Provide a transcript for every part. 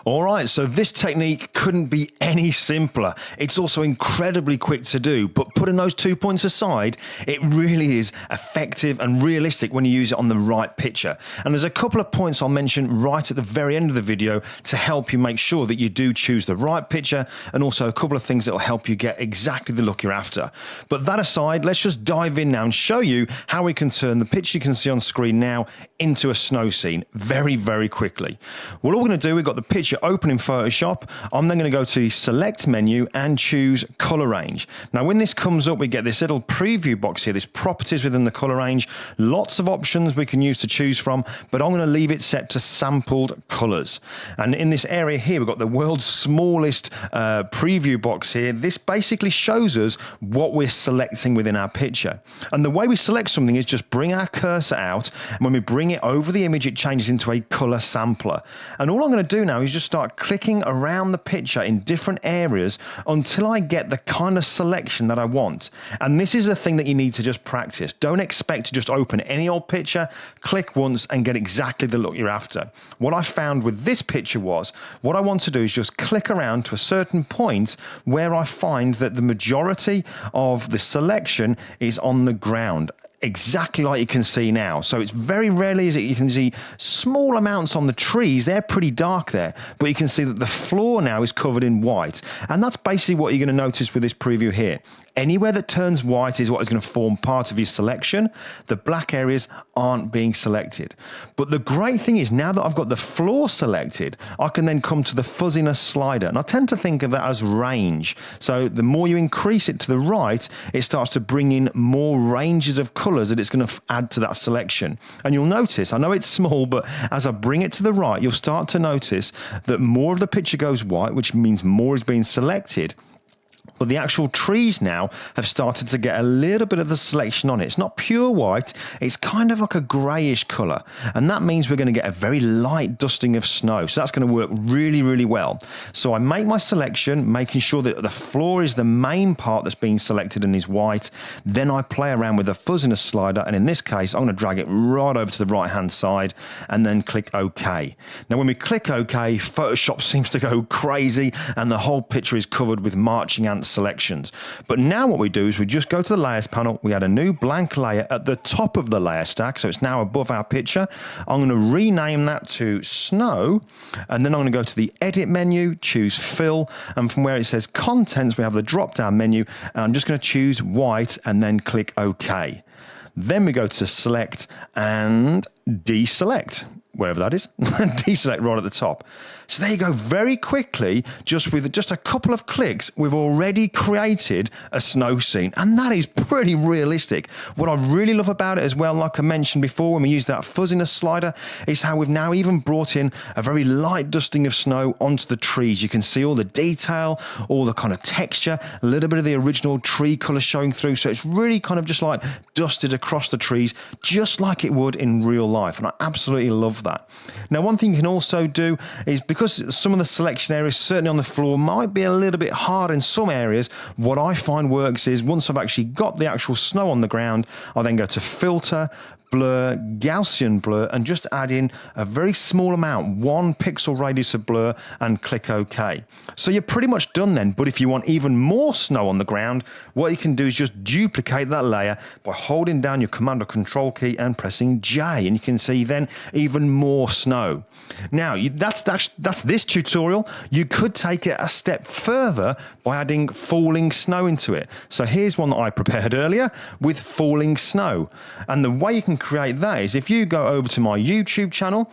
All right, so this technique couldn't be any simpler. It's also incredibly quick to do, but putting those 2 points aside, it really is effective and realistic when you use it on the right picture. And there's a couple of points I'll mention right at the very end of the video to help you make sure that you do choose the right picture, and also a couple of things that will help you get exactly the look you're after. But that aside, let's just dive in now and show you how we can turn the picture you can see on screen now into a snow scene very, very quickly. Well, all we're going to do, we've got the picture open in Photoshop. I'm then going to go to the select menu and choose color range. Now when this comes up, we get this little preview box here, this properties within the color range, lots of options we can use to choose from, but I'm going to leave it set to sampled colors. And in this area here, we've got the world's smallest preview box here. This basically shows us what we're selecting within our picture. And the way we select something is just bring our cursor out, and when we bring it over the image, it changes into a color sampler. And all I'm going to do now is just start clicking around the picture in different areas until I get the kind of selection that I want. And this is the thing that you need to just practice. Don't expect to just open any old picture, click once and get exactly the look you're after. What I found with this picture was, what I want to do is just click around to a certain point where I find that the majority of the selection is on the ground, exactly like you can see now. So it's very rarely is it you can see small amounts on the trees. They're pretty dark there, but you can see that the floor now is covered in white. And that's basically what you're going to notice with this preview here. Anywhere that turns white is what is going to form part of your selection. The black areas aren't being selected. But the great thing is, now that I've got the floor selected, I can then come to the fuzziness slider. And I tend to think of that as range. So the more you increase it to the right, it starts to bring in more ranges of colors that it's going to add to that selection. And you'll notice, I know it's small, but as I bring it to the right, you'll start to notice that more of the picture goes white, which means more is being selected. But the actual trees now have started to get a little bit of the selection on it. It's not pure white, it's kind of like a greyish colour. And that means we're going to get a very light dusting of snow. So that's going to work really, really well. So I make my selection, making sure that the floor is the main part that's being selected and is white. Then I play around with the fuzziness slider. And in this case, I'm going to drag it right over to the right-hand side and then click OK. Now, when we click OK, Photoshop seems to go crazy and the whole picture is covered with marching ants selections. But now what we do is we just go to the layers panel, we add a new blank layer at the top of the layer stack, so it's now above our picture. I'm going to rename that to snow, and then I'm going to go to the edit menu, choose fill, and from where it says contents, we have the drop down menu, and I'm just going to choose white and then click OK. Then we go to select and deselect, wherever that is, deselect right at the top. So there you go, very quickly, just with just a couple of clicks, we've already created a snow scene. And that is pretty realistic. What I really love about it as well, like I mentioned before, when we use that fuzziness slider, is how we've now even brought in a very light dusting of snow onto the trees. You can see all the detail, all the kind of texture, a little bit of the original tree color showing through. So it's really kind of just like dusted across the trees, just like it would in real life. And I absolutely love that. Now, one thing you can also do is, because some of the selection areas, certainly on the floor, might be a little bit hard in some areas, what I find works is once I've actually got the actual snow on the ground, I then go to filter, blur, Gaussian blur, and just add in a very small amount, 1 pixel radius of blur, and click OK. So you're pretty much done then. But if you want even more snow on the ground, what you can do is just duplicate that layer by holding down your Command or Control key and pressing J, and you can see then even more snow. Now, that's this tutorial. You could take it a step further by adding falling snow into it. So here's one that I prepared earlier with falling snow. And the way you can create that is if you go over to my YouTube channel.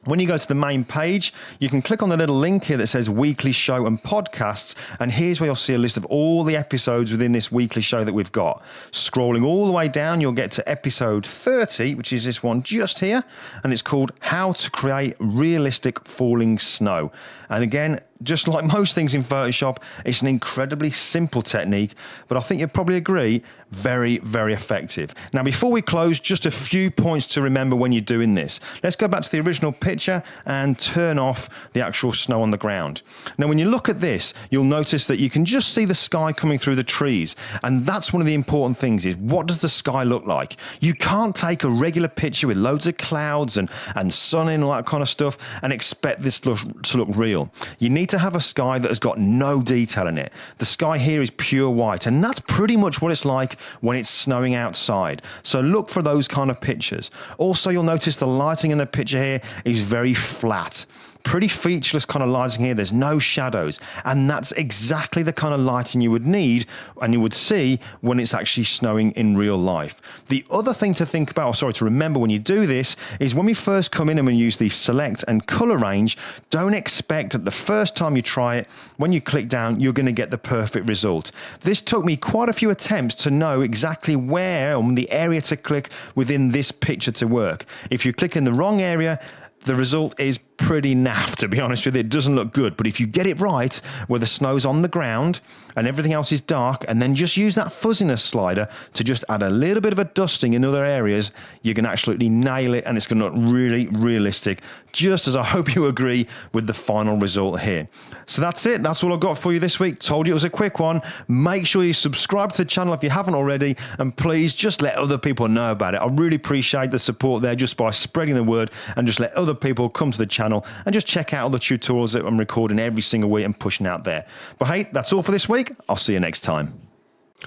When you go to the main page, you can click on the little link here that says weekly show and podcasts. And here's where you'll see a list of all the episodes within this weekly show that we've got. Scrolling all the way down, you'll get to episode 30, which is this one just here. And it's called How to Create Realistic Falling Snow. And again, Just like most things in Photoshop, it's an incredibly simple technique, but I think you'll probably agree, very, very effective. Now, before we close, just a few points to remember when you're doing this. Let's go back to the original picture and turn off the actual snow on the ground. Now, when you look at this, you'll notice that you can just see the sky coming through the trees. And that's one of the important things, is what does the sky look like? You can't take a regular picture with loads of clouds and sun and all that kind of stuff and expect this to look real. You need to have a sky that has got no detail in it. The sky here is pure white, and that's pretty much what it's like when it's snowing outside. So look for those kind of pictures. Also, you'll notice the lighting in the picture here is very flat. Pretty featureless kind of lighting here. There's no shadows, and that's exactly the kind of lighting you would need and you would see when it's actually snowing in real life. The other thing to think about, or sorry, to remember when you do this, is when we first come in and we use the select and color range, don't expect that the first time you try it, when you click down, you're going to get the perfect result. This took me quite a few attempts to know exactly where on the area to click within this picture to work. If you click in the wrong area, the result is pretty naff, to be honest with you. It doesn't look good. But if you get it right, where the snow's on the ground and everything else is dark, and then just use that fuzziness slider to just add a little bit of a dusting in other areas, you can absolutely nail it, and it's going to look really realistic, just as I hope you agree with the final result here. So that's it. That's all I've got for you this week. Told you it was a quick one. Make sure you subscribe to the channel if you haven't already, and please just let other people know about it. I really appreciate the support there, just by spreading the word, and just let other people come to the channel and just check out all the tutorials that I'm recording every single week and pushing out there. But hey, that's all for this week. I'll see you next time.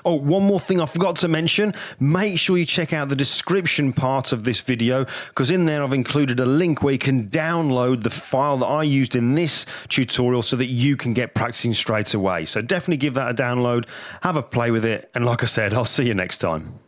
Oh, one more thing I forgot to mention. Make sure you check out the description part of this video, because in there I've included a link where you can download the file that I used in this tutorial so that you can get practicing straight away. So definitely give that a download, have a play with it, and like I said, I'll see you next time.